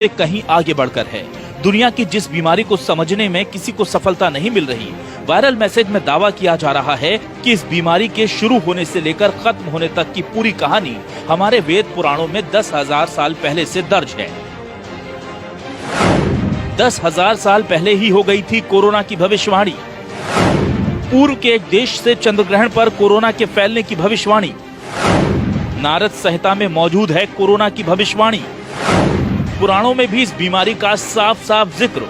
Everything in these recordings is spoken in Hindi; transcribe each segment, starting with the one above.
कहीं आगे बढ़कर है। दुनिया की जिस बीमारी को समझने में किसी को सफलता नहीं मिल रही, वायरल मैसेज में दावा किया जा रहा है कि इस बीमारी के शुरू होने से लेकर खत्म होने तक की पूरी कहानी हमारे वेद पुराणों में 10,000 साल पहले से दर्ज है। 10,000 साल पहले ही हो गई थी कोरोना की भविष्यवाणी। पूर्व के एक देश से चंद्रग्रहण पर कोरोना के फैलने की भविष्यवाणी। नारद संहिता में मौजूद है कोरोना की भविष्यवाणी। पुराणों में भी इस बीमारी का साफ साफ जिक्र।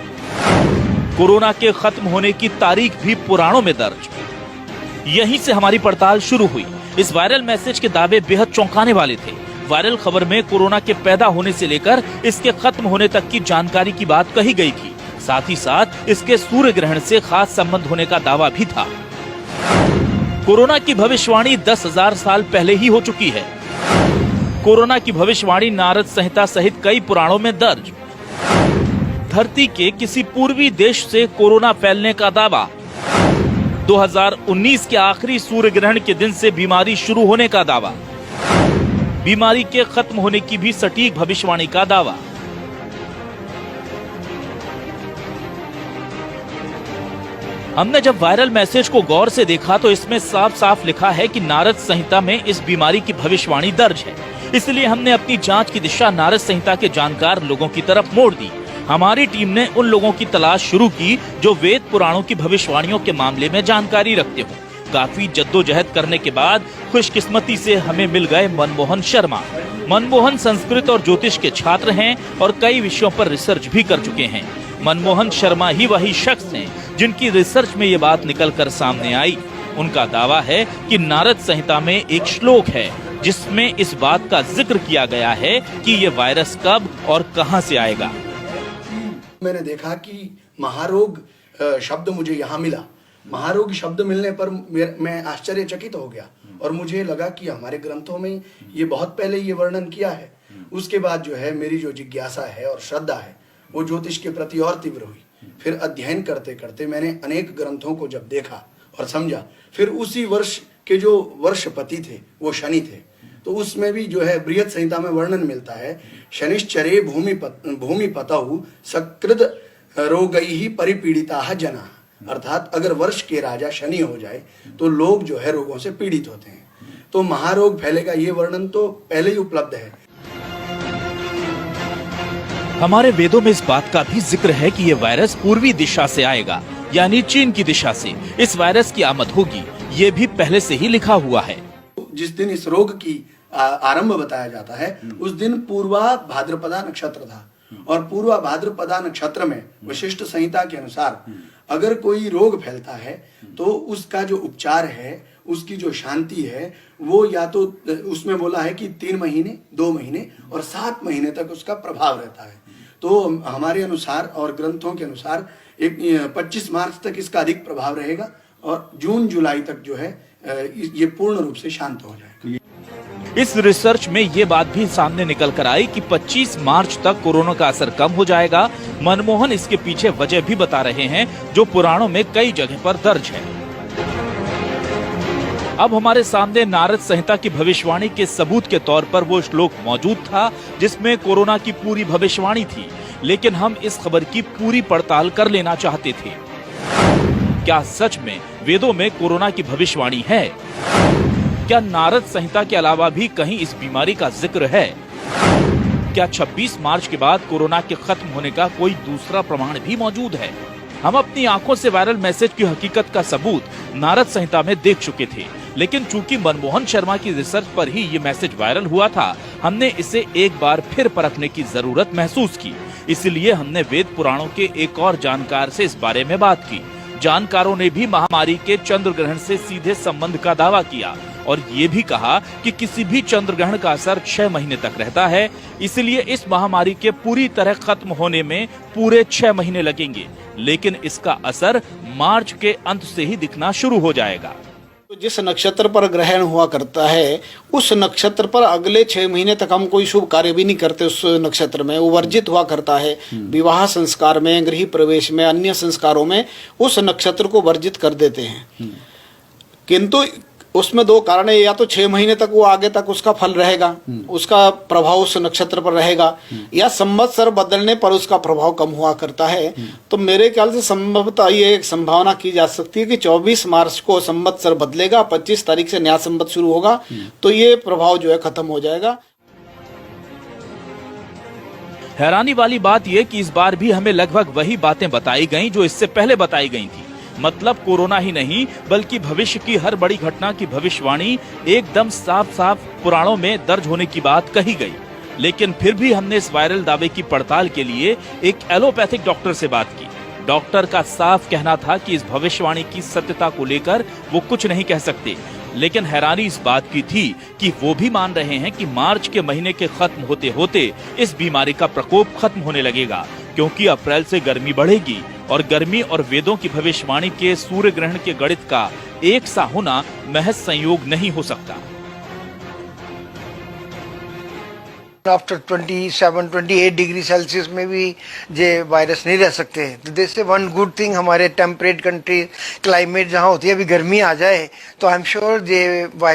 कोरोना के खत्म होने की तारीख भी पुराणों में दर्ज। यहीं से हमारी पड़ताल शुरू हुई। इस वायरल मैसेज के दावे बेहद चौंकाने वाले थे। वायरल खबर में कोरोना के पैदा होने से लेकर इसके खत्म होने तक की जानकारी की बात कही गई थी। साथ ही साथ इसके सूर्य ग्रहण से खास संबंध होने का दावा भी था। कोरोना की भविष्यवाणी 10,000 साल पहले ही हो चुकी है। कोरोना की भविष्यवाणी नारद संहिता सहित कई पुराणों में दर्ज। धरती के किसी पूर्वी देश से कोरोना फैलने का दावा। 2019 के आखिरी सूर्य ग्रहण के दिन से बीमारी शुरू होने का दावा। बीमारी के खत्म होने की भी सटीक भविष्यवाणी का दावा। हमने जब वायरल मैसेज को गौर से देखा तो इसमें साफ साफ लिखा है कि नारद संहिता में इस बीमारी की भविष्यवाणी दर्ज है। इसलिए हमने अपनी जांच की दिशा नारद संहिता के जानकार लोगों की तरफ मोड़ दी। हमारी टीम ने उन लोगों की तलाश शुरू की जो वेद पुराणों की भविष्यवाणियों के मामले में जानकारी रखते हो। काफी जद्दोजहद करने के बाद खुशकिस्मती से हमें मिल गए मनमोहन शर्मा। मनमोहन संस्कृत और ज्योतिष के छात्र हैं और कई विषयों पर रिसर्च भी कर चुके हैं। मनमोहन शर्मा ही वही शख्स हैं जिनकी रिसर्च में ये बात निकल कर सामने आई। उनका दावा है कि नारद संहिता में एक श्लोक है जिसमें इस बात का जिक्र किया गया है कि ये वायरस कब और कहां से आएगा। मैंने देखा कि महारोग शब्द मुझे यहाँ मिला। महारोग शब्द मिलने पर मैं आश्चर्यचकित हो गया और मुझे लगा कि हमारे ग्रंथों में ये बहुत पहले ये वर्णन किया है। उसके बाद जो है मेरी जो जिज्ञासा है और श्रद्धा है वो ज्योतिष के प्रति और तीव्र हुई। फिर अध्ययन करते करते मैंने अनेक ग्रंथों को जब देखा और समझा, फिर उसी वर्ष के जो वर्षपति थे वो शनि थे, तो उसमें भी जो है बृहद संहिता में वर्णन मिलता है, शनिश्चरे भूमिपतौ सकृद रोगैहि परिपीडिताः जना। अर्थात अगर वर्ष के राजा शनि हो जाए तो लोग जो है रोगों से पीड़ित होते हैं। तो महारोग फैलेगा ये वर्णन तो पहले ही उपलब्ध है। हमारे वेदों में इस बात का भी जिक्र है कि ये वायरस पूर्वी दिशा से आएगा, यानी चीन की दिशा से इस वायरस की आमद होगी। ये भी पहले से ही लिखा हुआ है। जिस दिन इस रोग की आरंभ बताया जाता है उस दिन पूर्वा भाद्रपदा नक्षत्र था और पूर्वा भाद्रपदा नक्षत्र में वशिष्ठ संहिता के अनुसार अगर कोई रोग फैलता है तो उसका जो उपचार है, उसकी जो शांति है, वो या तो उसमें बोला है कि 3 महीने, 2 महीने और 7 महीने तक उसका प्रभाव रहता है। तो हमारे अनुसार और ग्रंथों के अनुसार 25 मार्च तक इसका अधिक प्रभाव रहेगा और जून जुलाई तक जो है ये पूर्ण रूप से शांत हो जाएगा। इस रिसर्च में ये बात भी सामने निकल कर आई कि 25 मार्च तक कोरोना का असर कम हो जाएगा। मनमोहन इसके पीछे वजह भी बता रहे हैं जो पुराणों में कई जगह पर दर्ज है। अब हमारे सामने नारद संहिता की भविष्यवाणी के सबूत के तौर पर वो श्लोक मौजूद था जिसमें कोरोना की पूरी भविष्यवाणी थी, लेकिन हम इस खबर की पूरी पड़ताल कर लेना चाहते थे। क्या सच में वेदों में कोरोना की भविष्यवाणी है? क्या नारद संहिता के अलावा भी कहीं इस बीमारी का जिक्र है? क्या 26 मार्च के बाद कोरोना के खत्म होने का कोई दूसरा प्रमाण भी मौजूद है? हम अपनी आंखों से वायरल मैसेज की हकीकत का सबूत नारद संहिता में देख चुके थे, लेकिन चूंकि मनमोहन शर्मा की रिसर्च पर ही ये मैसेज वायरल हुआ था, हमने इसे एक बार फिर परखने की जरूरत महसूस की। इसलिए हमने वेद पुराणों के एक और जानकार से इस बारे में बात की। जानकारों ने भी महामारी के चंद्र ग्रहण से सीधे संबंध का दावा किया और ये भी कहा कि किसी भी चंद्र ग्रहण का असर 6 महीने तक रहता है। इसलिए इस महामारी के पूरी तरह खत्म होने में पूरे 6 महीने लगेंगे, लेकिन इसका असर मार्च के अंत से ही दिखना शुरू हो जाएगा। तो जिस नक्षत्र पर ग्रहण हुआ करता है उस नक्षत्र पर अगले 6 महीने तक हम कोई शुभ कार्य भी नहीं करते। उस नक्षत्र में वो वर्जित हुआ करता है। विवाह संस्कार में, गृह प्रवेश में, अन्य संस्कारों में उस नक्षत्र को वर्जित कर देते हैं। किंतु उसमें दो कारण है, या तो 6 महीने तक वो आगे तक उसका फल रहेगा, उसका प्रभाव उस नक्षत्र पर रहेगा, या संवत्सर बदलने पर उसका प्रभाव कम हुआ करता है। तो मेरे ख्याल से संभवतः ये एक संभावना की जा सकती है कि 24 मार्च को संवत्सर बदलेगा, 25 तारीख से नया संवत शुरू होगा, तो ये प्रभाव जो है खत्म हो जाएगा। हैरानी वाली बात यह कि इस बार भी हमें लगभग वही बातें बताई गईं जो इससे पहले बताई गई थी। मतलब कोरोना ही नहीं बल्कि भविष्य की हर बड़ी घटना की भविष्यवाणी एकदम साफ साफ पुराणों में दर्ज होने की बात कही गई। लेकिन फिर भी हमने इस वायरल दावे की पड़ताल के लिए एक एलोपैथिक डॉक्टर से बात की। डॉक्टर का साफ कहना था कि इस भविष्यवाणी की सत्यता को लेकर वो कुछ नहीं कह सकते, लेकिन हैरानी इस बात की थी कि वो भी मान रहे हैं कि मार्च के महीने के खत्म होते होते इस बीमारी का प्रकोप खत्म होने लगेगा, क्योंकि अप्रैल से गर्मी बढ़ेगी और गर्मी और वेदों की भविष्यवाणी के सूर्य ग्रहण के गणित का एक सा होना महज संयोग नहीं हो सकता। आफ्टर 27-28 डिग्री सेल्सियस में भी ये वायरस नहीं रह सकते। तो दिस से वन गुड थिंग, हमारे टेम्परेट कंट्री क्लाइमेट जहाँ होती है, अभी गर्मी आ जाए तो आई एम श्योर ये